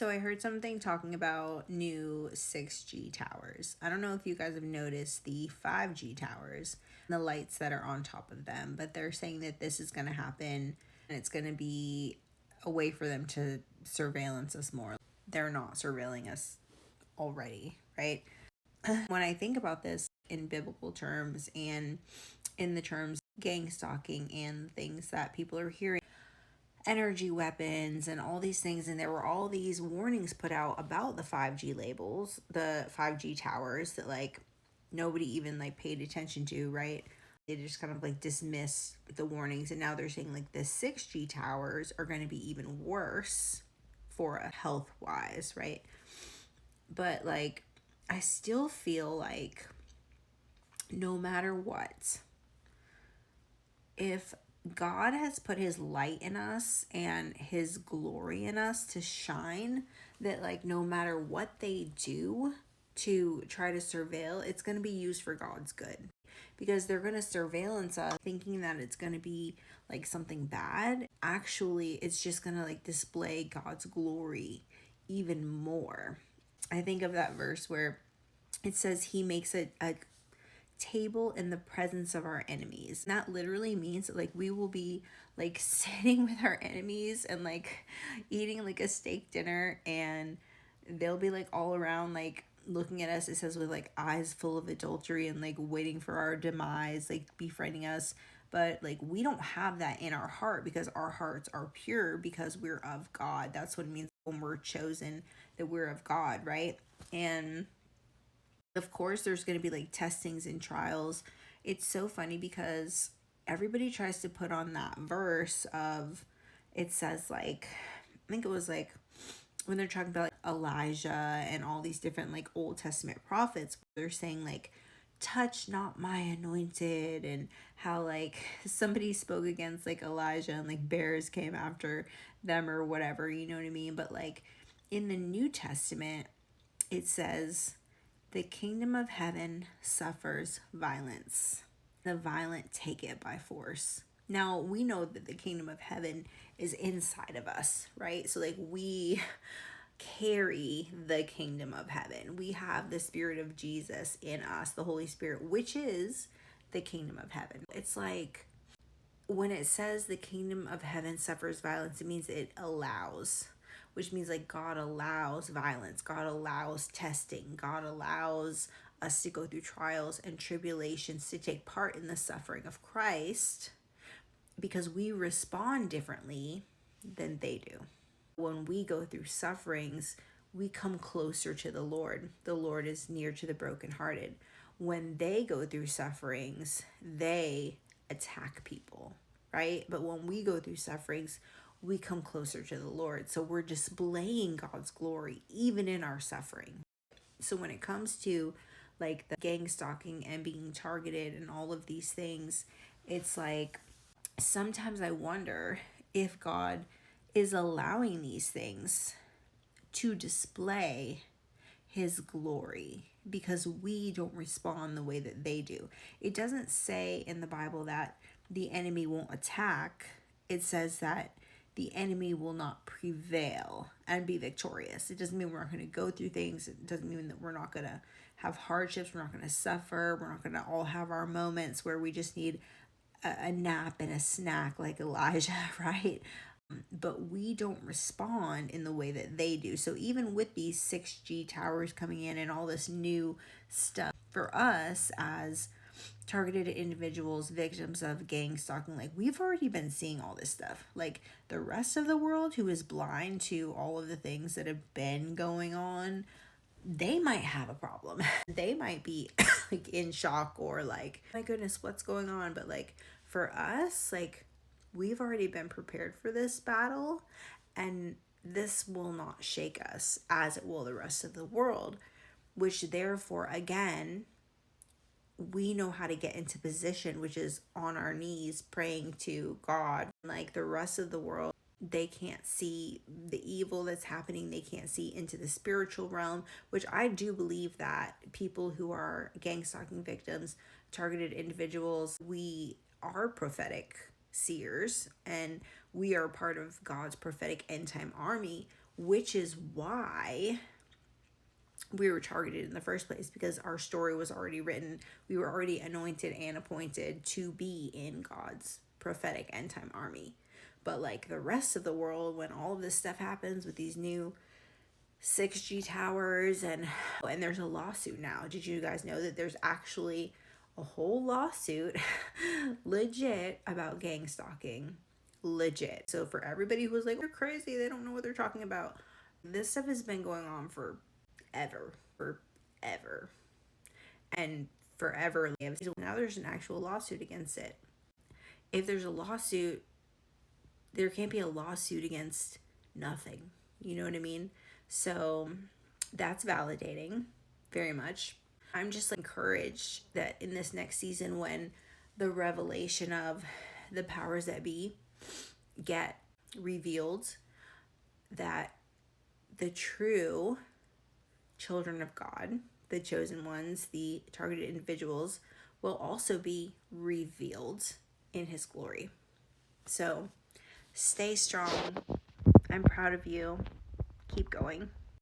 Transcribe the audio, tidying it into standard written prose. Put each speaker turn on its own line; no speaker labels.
So I heard something talking about new 6G towers. I don't know if you guys have noticed the 5G towers, the lights that are on top of them, but they're saying that this is going to happen and it's going to be a way for them to surveillance us more. They're not surveilling us already, right? When I think about this in biblical terms and in the terms gang stalking and things that people are hearing, energy weapons and all these things, and there were all these warnings put out about the 5G labels, the 5G towers, that like nobody even like paid attention to, right? They just kind of like dismissed the warnings, and now they're saying like the 6G towers are going to be even worse for a health wise, right? But like I still feel like no matter what, if God has put his light in us and his glory in us to shine, that like no matter what they do to try to surveil, it's going to be used for God's good. Because they're going to surveillance us thinking that it's going to be like something bad. Actually, it's just going to like display God's glory even more. I think of that verse where it says he makes a table in the presence of our enemies. And that literally means that like we will be like sitting with our enemies and like eating like a steak dinner, and they'll be like all around like looking at us, it says, with like eyes full of adultery and like waiting for our demise, like befriending us. But like we don't have that in our heart because our hearts are pure because we're of God. That's what it means when we're chosen, that we're of God, right? And of course there's going to be like testings and trials. It's so funny because everybody tries to put on that verse of, it says like, I think it was like when they're talking about like Elijah and all these different like Old Testament prophets, they're saying like, touch not my anointed, and how like somebody spoke against like Elijah and like bears came after them or whatever, you know what I mean? But like in the New Testament, it says, the kingdom of heaven suffers violence. The violent take it by force. Now, we know that the kingdom of heaven is inside of us, right? So, like, we carry the kingdom of heaven. We have the Spirit of Jesus in us, the Holy Spirit, which is the kingdom of heaven. It's like when it says the kingdom of heaven suffers violence, it means it allows, which means like God allows violence, God allows testing, God allows us to go through trials and tribulations to take part in the suffering of Christ, because we respond differently than they do. When we go through sufferings, we come closer to the Lord. The Lord is near to the brokenhearted. When they go through sufferings, they attack people, right? But when we go through sufferings, we come closer to the Lord. So we're displaying God's glory even in our suffering. So when it comes to like the gang stalking and being targeted and all of these things, it's like sometimes I wonder if God is allowing these things to display his glory because we don't respond the way that they do. It doesn't say in the Bible that the enemy won't attack. It says that the enemy will not prevail and be victorious. It doesn't mean we're not going to go through things. It doesn't mean that we're not going to have hardships. We're not going to suffer. We're not going to all have our moments where we just need a nap and a snack like Elijah, right? But we don't respond in the way that they do. So even with these 6G towers coming in and all this new stuff, for us as targeted individuals, victims of gang stalking, like we've already been seeing all this stuff. Like the rest of the world who is blind to all of the things that have been going on, they might have a problem. They might be like in shock or like, my goodness, what's going on? But like for us, like we've already been prepared for this battle, and this will not shake us as it will the rest of the world, which therefore, again, we know how to get into position, which is on our knees praying to God. Like the rest of the world, they can't see the evil that's happening. They can't see into the spiritual realm, which I do believe that people who are gang stalking victims, targeted individuals, we are prophetic seers and we are part of God's prophetic end time army, which is why we were targeted in the first place, because our story was already written. We were already anointed and appointed to be in God's prophetic end time army. But like the rest of the world, when all of this stuff happens with these new 6G towers and there's a lawsuit now. Did you guys know that there's actually a whole lawsuit legit about gang stalking? Legit. So for everybody who's like, they're crazy, they don't know what they're talking about. This stuff has been going on forever. And forever. Now there's an actual lawsuit against it. If there's a lawsuit, there can't be a lawsuit against nothing. You know what I mean? So that's validating very much. I'm just encouraged that in this next season, when the revelation of the powers that be get revealed, that the true children of God, the chosen ones, the targeted individuals, will also be revealed in his glory. So stay strong. I'm proud of you. Keep going.